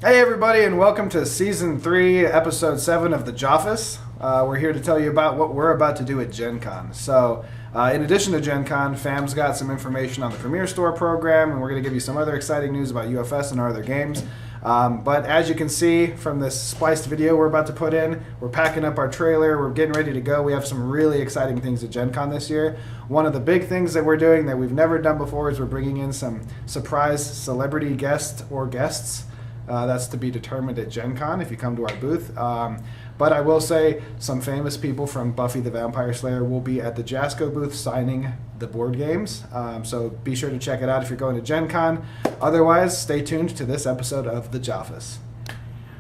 Hey everybody, and welcome to Season 3, Episode 7 of the Joffice. We're here to tell you about what we're about to do at Gen Con. So, in addition to Gen Con, FAM's got some information on the Premier Store program, and we're going to give you some other exciting news about UFS and our other games. But as you can see from this spliced video we're about to put in, we're packing up our trailer, we're getting ready to go. We have some really exciting things at Gen Con this year. One of the big things that we're doing that we've never done before is we're bringing in some surprise celebrity guests or guests. That's to be determined at Gen Con if you come to our booth. But I will say some famous people from Buffy the Vampire Slayer will be at the Jasco booth signing the board games. So be sure to check it out if you're going to Gen Con. Otherwise, stay tuned to this episode of The Joffice.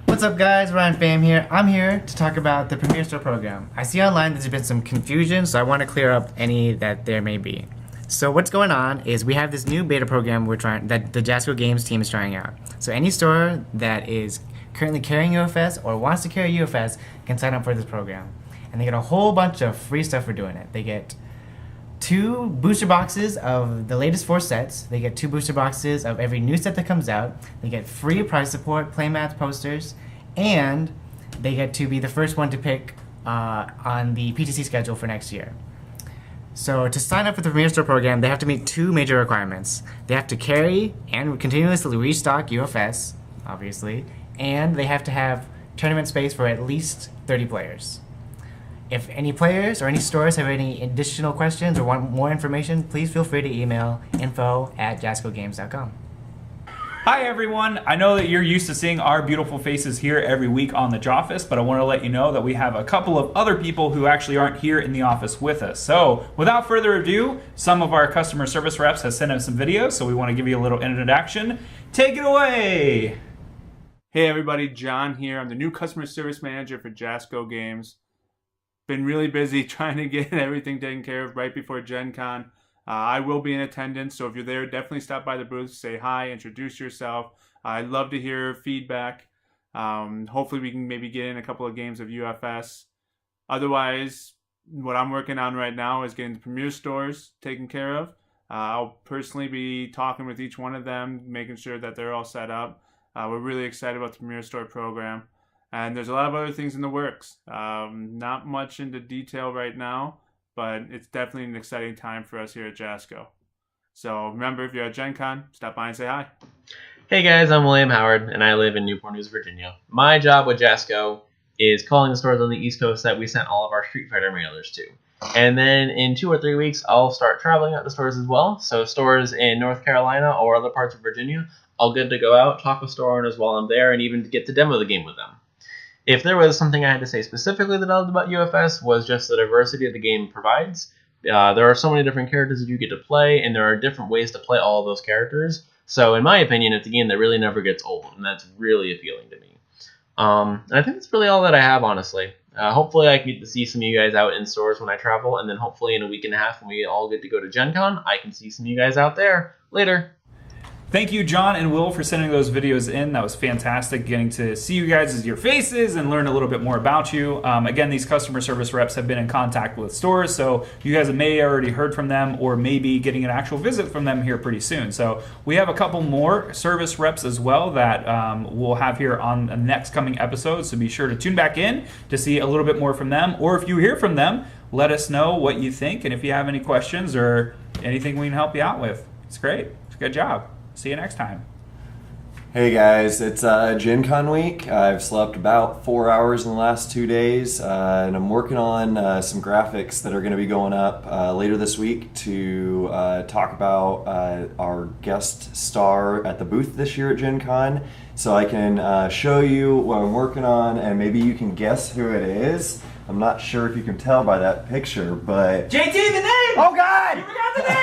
What's up guys, Ryan Pham here. I'm here to talk about the Premier Store program. I see online there's been some confusion, so I want to clear up any that there may be. So what's going on is we have this new beta program that the Jasco Games team is trying out. So any store that is currently carrying UFS or wants to carry UFS can sign up for this program. And they get a whole bunch of free stuff for doing it. They get 2 booster boxes of the latest 4 sets. They get 2 booster boxes of every new set that comes out. They get free prize support, playmats, posters, and they get to be the first one to pick on the PTC schedule for next year. So to sign up for the Premier Store program, they have to meet 2 major requirements. They have to carry and continuously restock UFS, obviously, and they have to have tournament space for at least 30 players. If any players or any stores have any additional questions or want more information, please feel free to email info@jascogames.com. Hi everyone, I know that you're used to seeing our beautiful faces here every week on the Joffice, but I want to let you know that we have a couple of other people who actually aren't here in the office with us. So without further ado, some of our customer service reps have sent us some videos, so we want to give you a little introduction. Take it away! Hey everybody, John here. I'm the new customer service manager for Jasco Games. Been really busy trying to get everything taken care of right before Gen Con. I will be in attendance, so if you're there, definitely stop by the booth, say hi, introduce yourself. I'd love to hear feedback. Hopefully we can maybe get in a couple of games of UFS. Otherwise, what I'm working on right now is getting the Premier Stores taken care of. I'll personally be talking with each one of them, making sure that they're all set up. We're really excited about the Premier Store program. And there's a lot of other things in the works. Not much into detail right now, but it's definitely an exciting time for us here at Jasco. So remember, if you're at Gen Con, stop by and say hi. Hey guys, I'm William Howard, and I live in Newport News, Virginia. My job with Jasco is calling the stores on the East Coast that we sent all of our Street Fighter mailers to. And then in 2 or 3 weeks, I'll start traveling out to stores as well. So stores in North Carolina or other parts of Virginia, I'll get to go out, talk with store owners while I'm there, and even get to demo the game with them. If there was something I had to say specifically that I loved about UFS was just the diversity that the game provides. There are so many different characters that you get to play, and there are different ways to play all of those characters. So in my opinion, it's a game that really never gets old, and that's really appealing to me. And I think that's really all that I have, honestly. Hopefully I can get to see some of you guys out in stores when I travel, and then hopefully in a week and a half when we all get to go to Gen Con, I can see some of you guys out there. Later. Thank you, John and Will, for sending those videos in. That was fantastic, getting to see you guys as your faces and learn a little bit more about you. Again, these customer service reps have been in contact with stores, so you guys may have already heard from them or maybe getting an actual visit from them here pretty soon. So we have a couple more service reps as well that we'll have here on the next coming episodes, so be sure to tune back in to see a little bit more from them. Or if you hear from them, let us know what you think, and if you have any questions or anything we can help you out with. It's great. It's a good job. See you next time. Hey guys, it's Gen Con week. I've slept about 4 hours in the last 2 days, and I'm working on some graphics that are going to be going up later this week to talk about our guest star at the booth this year at Gen Con. So I can show you what I'm working on, and maybe you can guess who it is. I'm not sure if you can tell by that picture, but... JT, the name! Oh God! You forgot the name!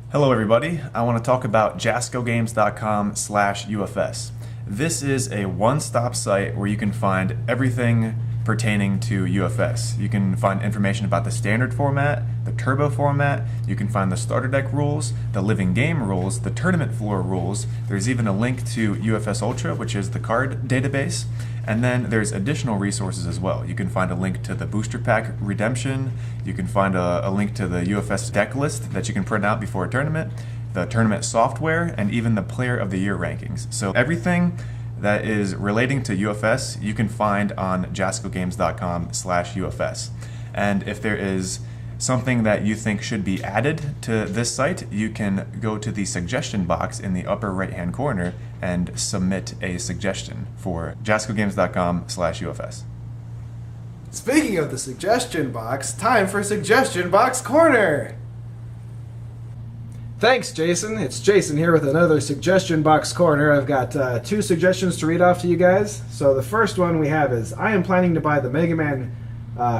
Hello everybody, I want to talk about jascogames.com/UFS. This is a one-stop site where you can find everything pertaining to UFS. You can find information about the standard format, the turbo format, you can find the starter deck rules, the living game rules, the tournament floor rules. There's even a link to UFS Ultra, which is the card database. And then there's additional resources as well. You can find a link to the booster pack redemption. You can find a link to the UFS deck list that you can print out before a tournament, the tournament software, and even the player of the year rankings. So everything that is relating to UFS, you can find on jascogames.com/UFS. And if there is something that you think should be added to this site, you can go to the suggestion box in the upper right-hand corner and submit a suggestion for jascogames.com/UFS. Speaking of the suggestion box, time for Suggestion Box Corner! Thanks, Jason. It's Jason here with another Suggestion Box Corner. I've got 2 suggestions to read off to you guys. So the first one we have is, I am planning to buy the Mega Man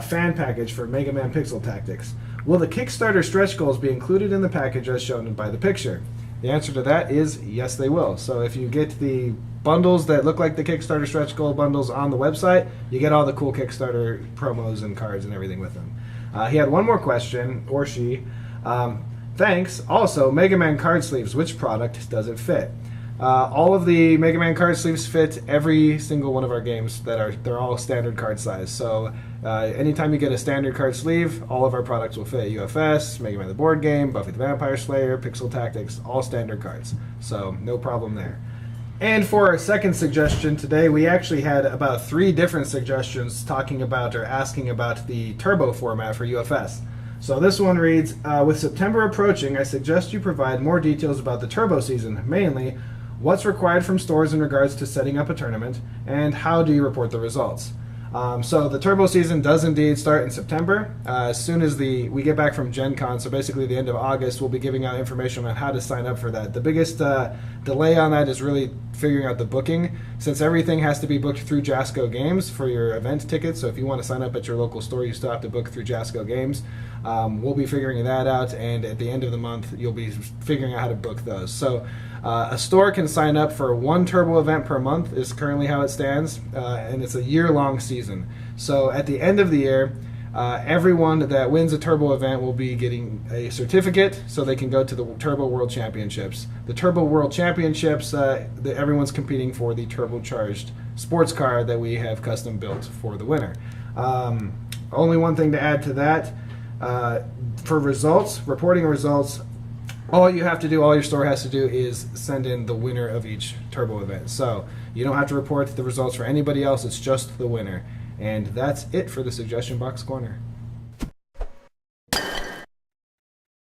fan package for Mega Man Pixel Tactics. Will the Kickstarter stretch goals be included in the package as shown by the picture? The answer to that is yes, they will. So if you get the bundles that look like the Kickstarter stretch goal bundles on the website, you get all the cool Kickstarter promos and cards and everything with them. He had one more question, or she. Thanks. Also, Mega Man card sleeves, which product does it fit? All of the Mega Man card sleeves fit every single one of our games. They're all standard card size. So anytime you get a standard card sleeve, all of our products will fit. UFS, Mega Man the board game, Buffy the Vampire Slayer, Pixel Tactics, all standard cards. So no problem there. And for our second suggestion today, we actually had about 3 different suggestions talking about or asking about the turbo format for UFS. So this one reads, with September approaching, I suggest you provide more details about the turbo season, mainly what's required from stores in regards to setting up a tournament, and how do you report the results. So the turbo season does indeed start in September. As soon as we get back from Gen Con, so basically the end of August, we'll be giving out information on how to sign up for that. The biggest delay on that is really figuring out the booking, since everything has to be booked through Jasco Games for your event tickets. So if you want to sign up at your local store, you still have to book through Jasco Games. We'll be figuring that out, and at the end of the month, you'll be figuring out how to book those. So a store can sign up for 1 turbo event per month is currently how it stands, and it's a year-long season. So at the end of the year, everyone that wins a turbo event will be getting a certificate so they can go to the Turbo World Championships. The Turbo World Championships, everyone's competing for the turbocharged sports car that we have custom built for the winner. Only one thing to add to that, for results, reporting results, all you have to do, all your store has to do is send in the winner of each turbo event. So you don't have to report the results for anybody else, it's just the winner. And that's it for the Suggestion Box Corner.